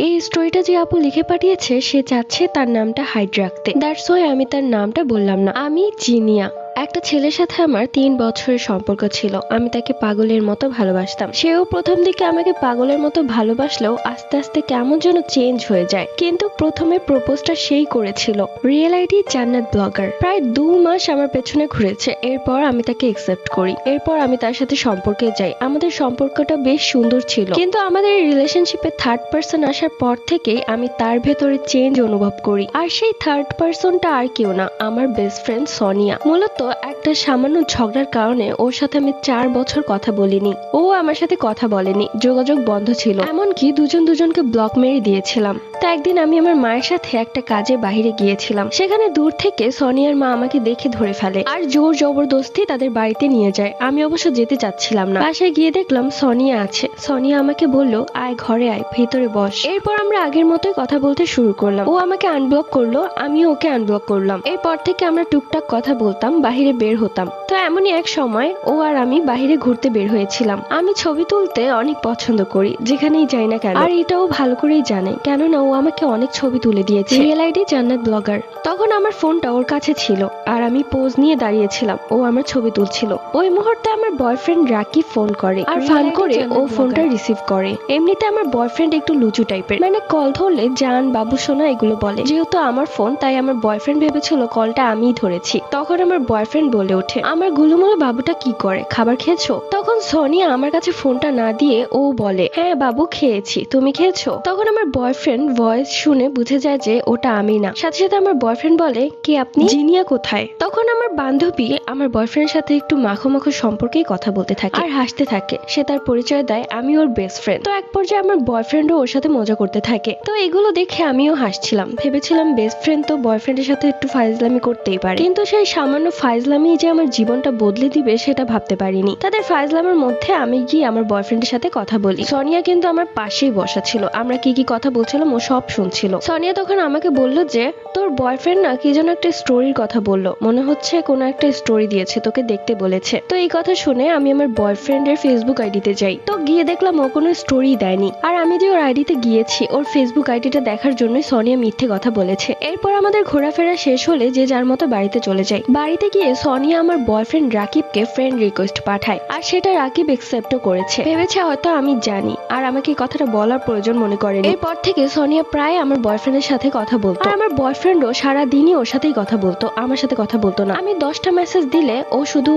এই স্টোরিটা যে আপু লিখে পাঠিয়েছে সে চাচ্ছে তার নামটা হাইড রাখতে, দ্যাটস ওয়াই আমি তার নামটা বললাম না। আমি জিনিয়া। একটা ছেলের সাথে আমার 3 বছরের সম্পর্ক ছিল। আমি তাকে পাগলের মতো ভালোবাসতাম। সেও প্রথম দিকে আমাকে পাগলের মতো ভালোবাসলেও আস্তে আস্তে কেমন যেন চেঞ্জ হয়ে যায়। কিন্তু প্রথমে প্রপোজটা সেই করেছিল। রিয়েল আইডি জান্নাত ব্লগার। প্রায় 2 মাস আমার পেছনে ঘুরেছে। এরপর আমি তাকে একসেপ্ট করি। এরপর আমি তার সাথে সম্পর্কে যাই। আমাদের সম্পর্কটা বেশ সুন্দর ছিল, কিন্তু আমাদের এই রিলেশনশিপে থার্ড পার্সন আসার পর থেকেই আমি তার ভেতরে চেঞ্জ অনুভব করি। আর সেই থার্ড পার্সনটা আর কেউ না, আমার বেস্ট ফ্রেন্ড সোনিয়া। মূলত একটা সামান্য ঝগড়ার কারণে ওর সাথে আমি 4 বছর কথা বলিনি, ও আমার সাথে কথা বলেনি, যোগাযোগ বন্ধ ছিল, এমনকি দুজনকে ব্লক মেরে দিয়েছিলাম। তো একদিন আমি আমার মায়ের সাথে একটা কাজে বাইরে গিয়েছিলাম। সেখানে দূর থেকে সোনিয়ার মা আমাকে দেখে ধরে ফেলে আর জোর জবরদস্তি তাদের বাড়িতে নিয়ে যায়। আমি অবশ্য যেতে চাচ্ছিলাম না। বাসায় গিয়ে দেখলাম সোনিয়া আছে। সোনিয়া আমাকে বলল, আয় ঘরে আয়, ভেতরে বস। এরপর আমরা আগের মতোই কথা বলতে শুরু করলাম। ও আমাকে আনব্লক করলো, আমিও ওকে আনব্লক করলাম। এরপর থেকে আমরা টুকটাক কথা বলতাম, বাহিরে বের হতাম। তো এমনই এক সময় ও আর আমি বাহিরে ঘুরতে বের হয়েছিলাম। আমি ছবি তুলতে অনেক পছন্দ করি, যেখানেই যাই না কেন। আর এটাও ভালো করেই জানে, কেননা ও আমাকে অনেক ছবি তুলে দিয়েছে। রিয়েল আইডি জান্নাত ব্লগার। তখন আমার ফোনটা ওর কাছে ছিল আর আমি পোজ নিয়ে দাঁড়িয়েছিলাম, ও আমার ছবি তুলছিল। ওই মুহূর্তে আমার বয়ফ্রেন্ড রাকিব ফোন করে আর ফান করে ও ফোনটা রিসিভ করে। এমনিতে আমার বয়ফ্রেন্ড একটু লুচু টাইপের, মানে কল ধরলে জান, বাবু, সোনা এগুলো বলে। যেহেতু আমার ফোন, তাই আমার বয়ফ্রেন্ড ভেবেছিল কলটা আমিই ধরেছি। তখন আমার বয়ফ্রেন্ড বলে ওঠে, আমার গুলুমুলু বাবুটা কি করে, খাবার খেয়েছো? তখন সোনিয়া আমার কাছে ফোনটা না দিয়ে ও বলে, হ্যাঁ বাবু খেয়েছি, তুমি খেয়েছো? তখন আমার বয়ফ্রেন্ড ভয়েস শুনে বুঝে যায় যে ওটা আমি না। সাথে সাথে আমার বয়ফ্রেন্ড বলে, কে আপনি? জিনিয়া কোথায়? তখন আমার বান্ধবী আমার বয়ফ্রেন্ডের সাথে একটু মাখো মাখো সম্পর্কেই কথা বলতে থাকে আর হাসতে থাকে। সে তার পরিচয় দেয় আমি ওর বেস্ট ফ্রেন্ড। তো এক পর্যায়ে আমার বয়ফ্রেন্ডও ওর সাথে মজা করতে থাকে। তো এগুলো দেখে আমিও হাসছিলাম। ভেবেছিলাম বেস্ট ফ্রেন্ড তো বয়ফ্রেন্ডের সাথে একটু ফাইজলামি করতেই পারে, কিন্তু সেই সামান্য ফাইজলামি যে আমার জীবনটা বদলে দিবে সেটা ভাবতে পারিনি। তাদের ফাইজলামের মধ্যে আমি গিয়ে আমার বয়ফ্রেন্ডের সাথে কথা বলি। সোনিয়া কিন্তু আমার পাশেই বসা ছিল। আমরা কি কি কথা বলছিলাম ও সব শুনছিল। সোনিয়া তখন আমাকে বলল যে, তোর বয়ফ্রেন্ড না কি যেন একটা স্টোরির কথা বললো, মনে হচ্ছে কোনো একটা স্টোরি দিয়েছে, তোকে দেখতে বলেছে। তো এই কথা শুনে আমি আমার বয়ফ্রেন্ডের ফেসবুক আইডিতে যাই। তো গিয়ে দেখলাম ও কোনো স্টোরি দেয়নি। আর আমি যে ওর আইডিতে গিয়েছি, ওর ফেসবুক আইডিটা দেখার জন্য সোনিয়া মিথ্যে কথা বলেছে। এরপর আমাদের ঘোরাফেরা শেষ হলে যে যার মতো বাড়িতে চলে যায়। বাড়িতে গিয়ে সোনিয়া আমার বয়ফ্রেন্ড রাকিবকে ফ্রেন্ড রিকোয়েস্ট পাঠায় আর সেটা রাকিব একসেপ্টও করেছে। ভেবেছে হয়তো আমি জানি আর আমাকে এই কথাটা বলার প্রয়োজন মনে করেনি। এরপর থেকে সোনিয়া প্রায় আমার বয়ফ্রেন্ডের সাথে কথা বলতো। আর আমার বয়ফ্রেন্ডও সারাদিনই ওর সাথেই কথা বলতো, আমার সাথে কথা বলতো না। আমি 10টা মেসেজ দিলে ও শুধু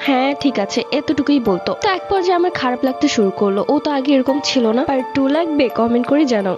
হ্যাঁ ঠিক আছে এতটুকুই বলতো। তো এক পর্যায়ে আমার খারাপ লাগতে শুরু করলো। ও তো আগে এরকম ছিল না। পার্ট 2 লাগবে? কমেন্ট করে জানাও।